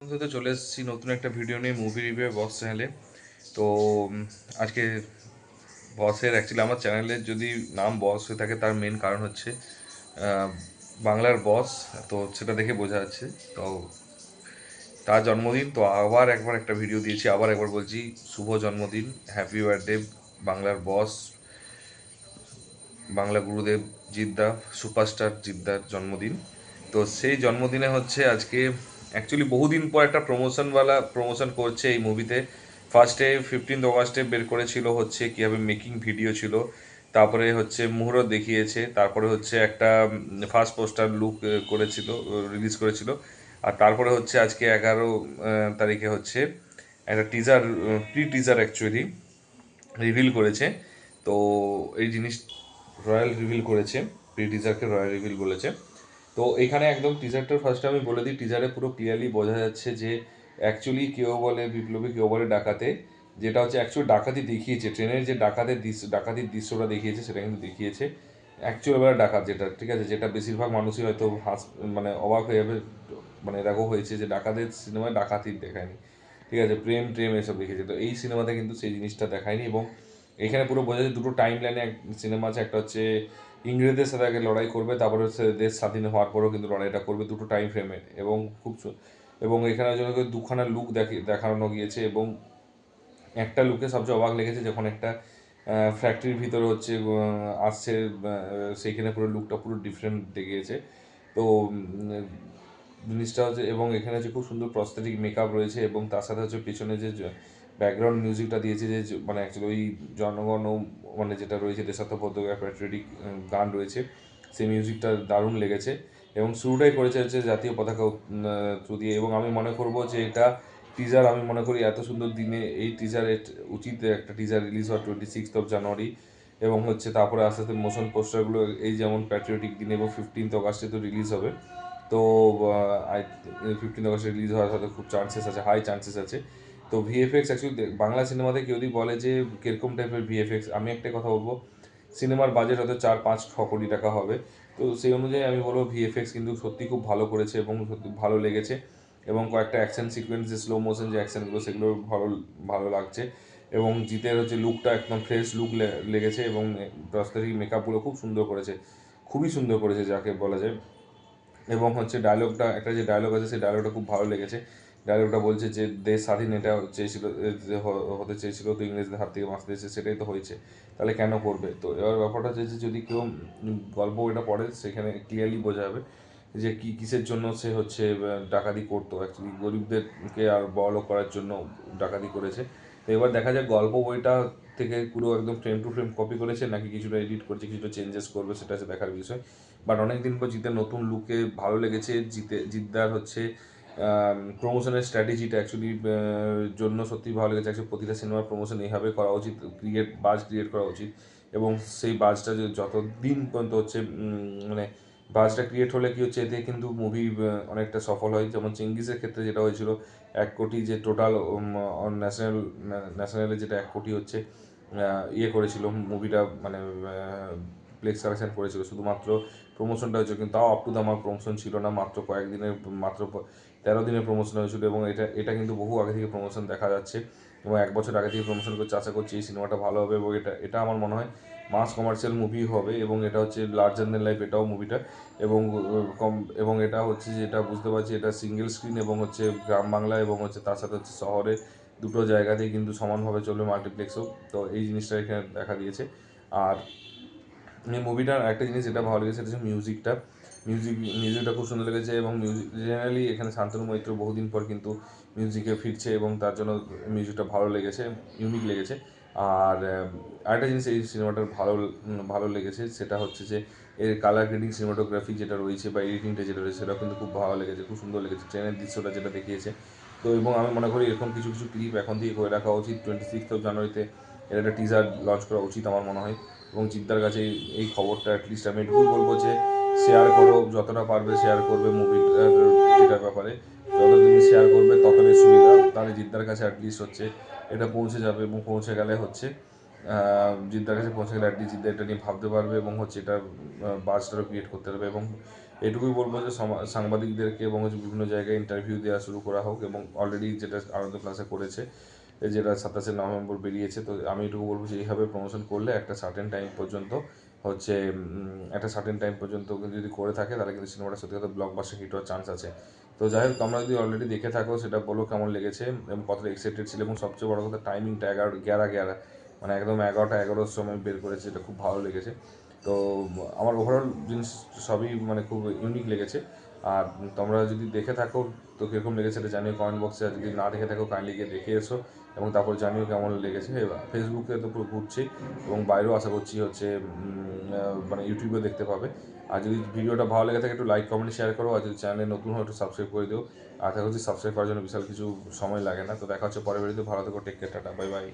বন্ধুতে চলে এসেছি নতুন একটা ভিডিও নিয়ে মুভি রিভিউ বস চ্যানেলে। তো আজকে বসের অ্যাকচুয়ালি আমার চ্যানেলের যদি নাম বস হয়ে থাকে তার মেন কারণ হচ্ছে আহ, বাংলার বস। তো সেটা দেখে বোঝা যাচ্ছে। তো তার জন্মদিন, তো আবার একবার একটা ভিডিও দিয়েছি, আবার একবার বলছি শুভ জন্মদিন, হ্যাপি বার্থডে বাংলার বস, বাংলা গুরুদেব জিদ্দা, সুপারস্টার জিদ্দার জন্মদিন। তো সেই জন্মদিনে হচ্ছে আজকে অ্যাকচুয়ালি বহুদিন পর একটা প্রমোশন করছে এই মুভিতে। ফার্স্টে 15 অগাস্টে বের করেছিল হচ্ছে কীভাবে মেকিং ভিডিও ছিল, তারপরে হচ্ছে মুহূর্ত দেখিয়েছে, তারপরে হচ্ছে একটা ফার্স্ট পোস্টার লুক করেছিল, রিলিজ করেছিল। আর তারপরে হচ্ছে আজকে 11 তারিখে হচ্ছে একটা প্রি টিজার অ্যাকচুয়ালি রিভিল করেছে। তো এই জিনিস রয়্যাল রিভিল করেছে, প্রি টিজারকে রয়্যাল রিভিল বলেছে। তো এখানে একদম টিজারটার ফার্স্টে আমি বলে দিই, টিজারে পুরো ক্লিয়ারলি বোঝা যাচ্ছে যে অ্যাকচুয়ালি কেউ বলে বিপ্লবী, কেউ বলে ডাকাতে। যেটা হচ্ছে অ্যাকচুয়ালি ডাকাতি দেখিয়েছে, ট্রেনের যে ডাকাতির দৃশ্যটা দেখিয়েছে সেটা কিন্তু দেখিয়েছে অ্যাকচুয়াল বেলা ডাকাত, যেটা ঠিক আছে, যেটা বেশিরভাগ মানুষই হয়তো মানে অবাক হয়ে যাবে, মানে এরকম হয়েছে যে ডাকাতের সিনেমায় ডাকাতি দেখায়নি, ঠিক আছে, প্রেম ট্রেম এসব দেখিয়েছে। তো এই সিনেমাতে কিন্তু সেই জিনিসটা দেখায়নি। এবং এখানে পুরো বোঝা যায় দুটো টাইম লাইনে সিনেমা আছে। একটা হচ্ছে ইংরেজদের সাথে আগে লড়াই করবে, তারপরে হচ্ছে দেশ স্বাধীন হওয়ার পরেও কিন্তু লড়াইটা করবে, দুটো টাইম ফ্রেমে। এবং এবং এখানে জন্য দুখানা লুক দেখানো গিয়েছে। এবং একটা লুকে সবচেয়ে অবাক লেগেছে যখন একটা ফ্যাক্টরির ভিতরে হচ্ছে আসছে, সেইখানে পুরো লুকটা পুরো ডিফারেন্ট দেখিয়েছে। তো জিনিসটা হচ্ছে, এবং এখানে হচ্ছে খুব সুন্দর প্রস্থেটিক মেকআপ রয়েছে, এবং তার সাথে হচ্ছে পেছনে যে ব্যাকগ্রাউন্ড মিউজিকটা দিয়েছে, যে মানে অ্যাকচুয়ালি ওই জনগণ মানে যেটা রয়েছে দেশাত্মবোধক প্যাট্রিয়টিক গান রয়েছে, সেই মিউজিকটা দারুণ লেগেছে। এবং শুরুটাই করেছে হচ্ছে জাতীয় পতাকা থ্রু দিয়ে। এবং আমি মনে করবো যে এটা টিজার, আমি মনে করি এত সুন্দর দিনে এই টিজারের উচিত একটা টিজার রিলিজ হয় 26 জানুয়ারি। এবং হচ্ছে তারপরে আস্তে আস্তে মোশন পোস্টারগুলো এই যেমন প্যাট্রিয়টিক দিনে এবং 15 অগাস্টে তো রিলিজ হবে। তো 15 অগাস্টে রিলিজ হওয়ার হয়তো খুব চান্সেস আছে, হাই চান্সেস আছে। তো ভিএফএক্স অ্যাকচুয়ালি বাংলা সিনেমাতে কেউ যদি বলে যে কীরকম টাইপের ভিএফএক্স, আমি একটাই কথা বলবো, সিনেমার বাজেট হয়তো 4-5-6 কোটি টাকা হবে। তো সেই অনুযায়ী আমি বলবো ভিএফএক্স কিন্তু সত্যি খুব ভালো করেছে এবং সত্যি ভালো লেগেছে। এবং কয়েকটা অ্যাকশন সিকোয়েন্স, যে স্লো মোশন যে অ্যাকশনগুলো, সেগুলো ভালো ভালো লাগছে। এবং জিতের হচ্ছে লুকটা একদম ফ্রেশ লুক লেগেছে। এবং প্রস্তরিক মেকআপগুলো খুব সুন্দর করেছে, খুবই সুন্দর করেছে যাকে বলা যায়। এবং হচ্ছে ডায়লগটা, একটা যে ডায়লগ আছে সেই ডায়লগটা খুব ভালো লেগেছে। ডায়লগটা বলছে যে দেশ স্বাধীন এটা চেয়েছিল, যে হতে চেয়েছিল, তো ইংরেজদের হাত থেকে বাঁচতে চেয়েছে, সেটাই তো হয়েছে, তাহলে কেন করবে। তো এবার ব্যাপারটা হচ্ছে যে যদি কেউ গল্প এটা পড়ে সেখানে ক্লিয়ারলি বোঝা যাবে যে কিসের জন্য সে হচ্ছে ডাকাতি করতো, অ্যাকচুয়ালি গরিবদেরকে আর বড়লোক করার জন্য ডাকাতি করেছে। তো এবার দেখা যায় গল্প বইটা থেকে পুরো একদম ফ্রেম টু ফ্রেম কপি করেছে, নাকি কিছুটা এডিট করেছে, কিছুটা চেঞ্জেস করবে, সেটা হচ্ছে দেখার বিষয়। বাট অনেকদিন পর জিতের নতুন লুকে ভালো লেগেছে। জিদ্দার হচ্ছে প্রমোশনের স্ট্র্যাটেজিটা অ্যাকচুয়ালি জন্য সত্যি ভালো লেগেছে। অ্যাকচুয়ালি প্রতিটা সিনেমার প্রমোশন এইভাবে করা উচিত, বাজ ক্রিয়েট করা উচিত। এবং সেই বাজটা যে যত দিন পর্যন্ত হচ্ছে মানে বাজটা ক্রিয়েট হলে কি হচ্ছে, এতে কিন্তু মুভি অনেকটা সফল হয়। যেমন চেঙ্গিসের ক্ষেত্রে যেটা হয়েছিল, 1 কোটি যে টোটাল ন্যাশনালে যেটা 1 কোটি হচ্ছে ইয়ে করেছিল মুভিটা, মানে প্লেক্স কালেকশন করেছিল, শুধুমাত্র প্রমোশনটা হয়েছিল, কিন্তু তাও up to the mark promotion ছিল না, মাত্র কয়েকদিনের, মাত্র 13 দিনের প্রমোশন হয়েছিল। এবং এটা কিন্তু বহু আগে থেকে প্রমোশন দেখা যাচ্ছে, এবং 1 বছর আগে থেকে প্রমোশন করছে। আশা করছি এই সিনেমাটা ভালো হবে, এবং এটা এটা আমার মনে হয় মাস কমার্শিয়াল মুভি হবে। এবং এটা হচ্ছে লার্জার দ্যান লাইফ এটাও মুভিটা। এবং কম, এবং এটা হচ্ছে যেটা বুঝতে পারছি, এটা সিঙ্গেল স্ক্রিন, এবং হচ্ছে গ্রাম বাংলা, এবং হচ্ছে তার সাথে হচ্ছে শহরে, দুটো জায়গাতেই কিন্তু সমানভাবে চলবে মাল্টিপ্লেক্সও। তো এই জিনিসটা এখানে দেখা দিয়েছে। আর এই মুভিটার একটা জিনিস যেটা ভালো লেগেছে সেটা হচ্ছে মিউজিকটা খুব সুন্দর লেগেছে। এবং মিউজিক জেনারেলি এখানে শান্তনু মৈত্র বহুদিন পর কিন্তু মিউজিকে ফিরছে, এবং তার জন্য মিউজিকটা ভালো লেগেছে, ইউনিক লেগেছে। আর আরেকটা জিনিস এই সিনেমাটার ভালো লেগেছে, সেটা হচ্ছে যে এর কালার গ্রেডিং, সিনেমাটোগ্রাফি যেটা রয়েছে, বা এডিটিংটা যেটা রয়েছে, সেটা কিন্তু খুব ভালো লেগেছে, খুব সুন্দর লেগেছে, ট্রেনের দৃশ্যটা যেটা দেখিয়েছে। তো এবং আমি মনে করি এরকম কিছু কিছু ক্লিপ এখন থেকে করে রাখা উচিত। 26 জানুয়ারিতে এর একটা টিজার লঞ্চ করা উচিত আমার মনে হয়। এবং জিদ্দার কাছে এই খবরটা অ্যাটলিস্ট আমি এটুকুই বলবো যে শেয়ার করো, যতটা পারবে শেয়ার করবে মুভিটার, এটার ব্যাপারে যত তুমি শেয়ার করবে ততটাই সুবিধা, তাহলে জিদ্দার কাছে অ্যাটলিস্ট হচ্ছে এটা পৌঁছে যাবে। এবং পৌঁছে গেলে হচ্ছে জিদ্দার কাছে পৌঁছে গেলে অ্যাটলিস্ট জিদ্দা এটা নিয়ে ভাবতে পারবে, এবং হচ্ছে এটা বাজটারও ক্রিয়েট করতে পারবে। এবং এটুকুই বলবো যে সাংবাদিকদেরকে এবং হচ্ছে বিভিন্ন জায়গায় ইন্টারভিউ দেওয়া শুরু করা হোক, এবং অলরেডি যেটা আনন্দ প্লাসে করেছে, যেটা 27 নভেম্বর বেরিয়েছে। তো আমি এটুকু বলবো যে এইভাবে প্রমোশন করলে একটা সার্টেন টাইম পর্যন্ত হচ্ছে একটা সার্টেন টাইম পর্যন্ত কিন্তু যদি করে থাকে তাহলে কিন্তু সিনেমাটা সত্যি কথা ব্লকবাস্টার হিট হওয়ার চান্স আছে। তো যাই হোক, তোমরা যদি অলরেডি দেখে থাকো সেটা বলো কেমন লেগেছে এবং কতটা এক্সাইটেড ছিল, এবং সবচেয়ে বড় কথা টাইমিংটা 11 মানে একদম 11টার সময় বের করেছে, এটা খুব ভালো লেগেছে। তো আমার ওভারঅল জিনিস সবই মানে খুব ইউনিক লেগেছে। আর তোমরা যদি দেখে থাকো তো কীরকম লেগেছে এটা জানিও কমেন্ট বক্সে, আর যদি না দেখে থাকো কাইন্ডলি গিয়ে দেখে এসো এবং তারপর জানিও কেমন লেগেছে। ফেসবুকে তো পুরো ঘুরছি এবং বাইরেও আশা করছি হচ্ছে মানে ইউটিউবেও দেখতে পাবে। আর যদি ভিডিওটা ভালো লেগে থাকে একটু লাইক কমেন্ট শেয়ার করো, আর যদি চ্যানেলে নতুন হয় একটু সাবস্ক্রাইব করে দিও। আর দেখা হচ্ছে সাবস্ক্রাইব করার জন্য বিশাল কিছু সময় লাগে না। তো দেখা হচ্ছে পরের ভিডিওতে, ভালো থেকো, take care, tata, bye by.